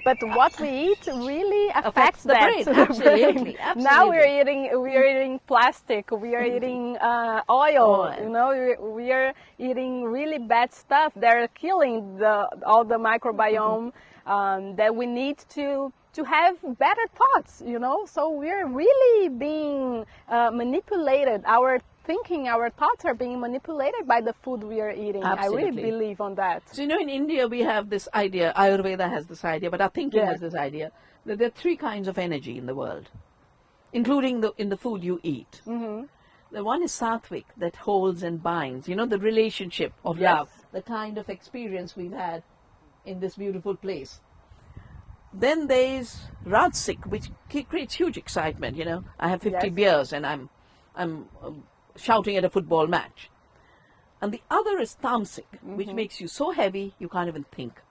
But what we eat really affects the that. brain. Absolutely, Now absolutely. we are eating plastic. We are eating oil. You know, we are eating really bad stuff. They're killing all the microbiome that we need to have better thoughts. You know, so we're really being manipulated. Our thinking, our thoughts are being manipulated by the food we are eating. Absolutely. I really believe on that. So, you know, in India we have this idea, Ayurveda has this idea, but our thinking Yeah. has this idea, that there are three kinds of energy in the world, including in the food you eat. Mm-hmm. The one is sattvic, that holds and binds, you know, the relationship of Yes. love, the kind of experience we've had in this beautiful place. Then there's Rajasic, which creates huge excitement, you know. I have 50 Yes. beers and I'm shouting at a football match. And the other is Tamasic, which makes you so heavy you can't even think.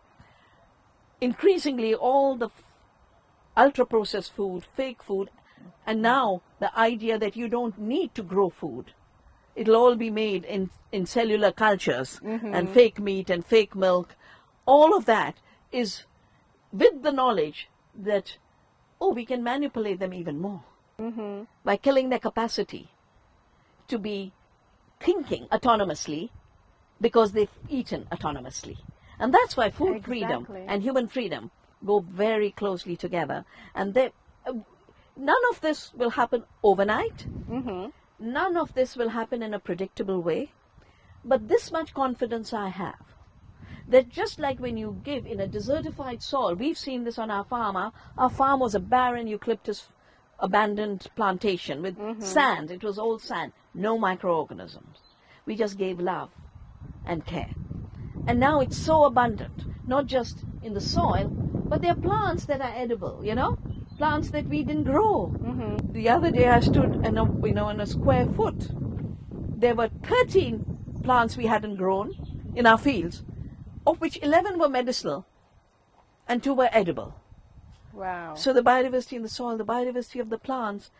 Increasingly, all the ultra-processed food, fake food, and now the idea that you don't need to grow food. It'll all be made in cellular cultures and fake meat and fake milk. All of that is with the knowledge that, oh, we can manipulate them even more by killing their capacity to be thinking autonomously because they've eaten autonomously. And that's why food freedom Exactly. and human freedom go very closely together. And none of this will happen overnight. None of this will happen in a predictable way. But this much confidence I have, that just like when you give in a desertified soil, we've seen this on our farm. Our farm was a barren eucalyptus abandoned plantation with sand. It was all sand, no microorganisms. We just gave love and care. And now it's so abundant, not just in the soil, but there are plants that are edible, you know, plants that we didn't grow. The other day I stood in a square foot. There were 13 plants we hadn't grown in our fields, of which 11 were medicinal and 2 were edible. Wow. So the biodiversity in the soil, the biodiversity of the plants,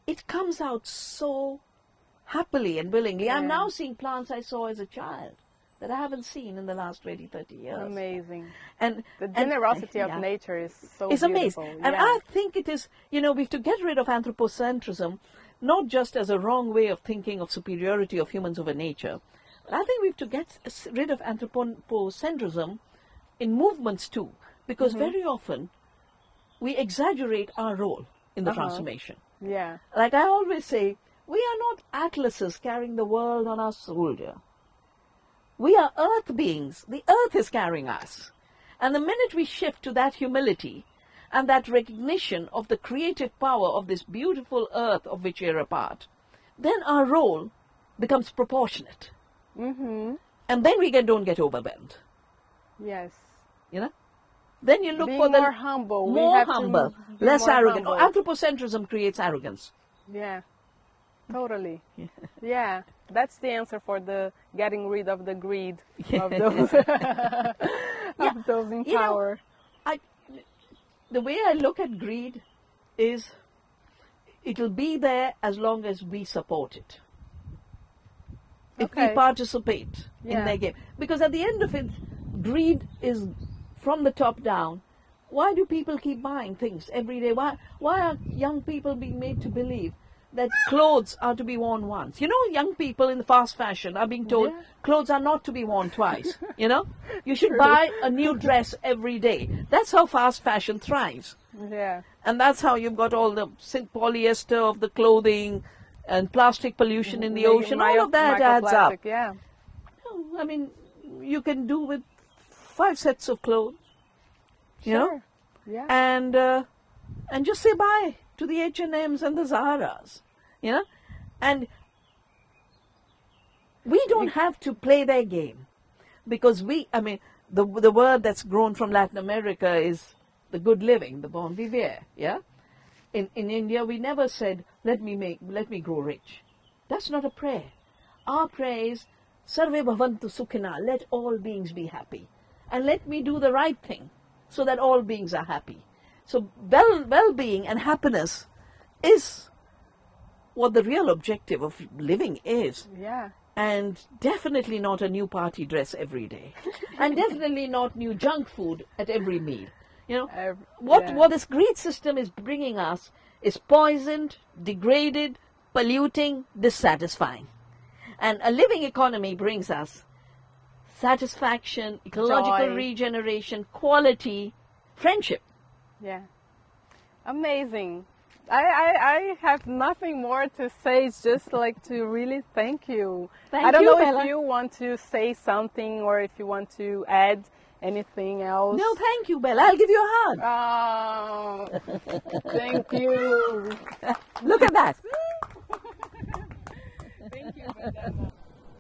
it comes out so happily and willingly. I'm now seeing plants I saw as a child that I haven't seen in the last 20, 30 years. Amazing. And The generosity of yeah. nature is so It's beautiful. amazing. And Yeah. I think it is, you know, we have to get rid of anthropocentrism, not just as a wrong way of thinking of superiority of humans over nature, but I think we have to get rid of anthropocentrism in movements too, because very often we exaggerate our role in the transformation. Yeah. Like I always say, we are not atlases carrying the world on our shoulder. We are earth beings. The earth is carrying us. And the minute we shift to that humility and that recognition of the creative power of this beautiful earth of which we are a part, then our role becomes proportionate. And then we don't get overwhelmed. Yes. You know? Then you look Being for the more humble. We more have to humble, be less more arrogant. humble. Anthropocentrism creates arrogance. Yeah. Totally. Yeah. That's the answer for the getting rid of the greed of those of those in You know, power. The way I look at greed is it'll be there as long as we support it. If we Okay. participate in Yeah. their game. Because at the end of it, greed is from the top down. Why do people keep buying things every day? Why are young people being made to believe that clothes are to be worn once? You know, young people in the fast fashion are being told clothes are not to be worn twice. You know, you should buy a new dress every day. That's how fast fashion thrives. Yeah. And that's how you've got all the polyester of the clothing and plastic pollution in the ocean. All of that adds up. Microplastic, yeah. I mean, you can do with 5 sets of clothes, you know, Sure. Yeah. and just say bye to the H&Ms and the Zaras, you know, and we don't have to play their game, because the word that's grown from Latin America is the good living, the bon vivre, yeah. In India, we never said, let me grow rich. That's not a prayer. Our prayer is, Sarve bhavantu sukhina, let all beings be happy. And let me do the right thing so that all beings are happy. So well-being and happiness is what the real objective of living is. Yeah. And definitely not a new party dress every day. And definitely not new junk food at every meal. You know, Yeah. what this greed system is bringing us is poisoned, degraded, polluting, dissatisfying. And a living economy brings us satisfaction, ecological Joy. regeneration, quality, friendship. Yeah. Amazing. I have nothing more to say. It's just like to really thank you. Thank I don't you, know Bella. if you want to say something or if you want to add anything else. No, thank you, Bella. I'll give you a hug. Oh, thank you. Look at that. Thank you, Bella.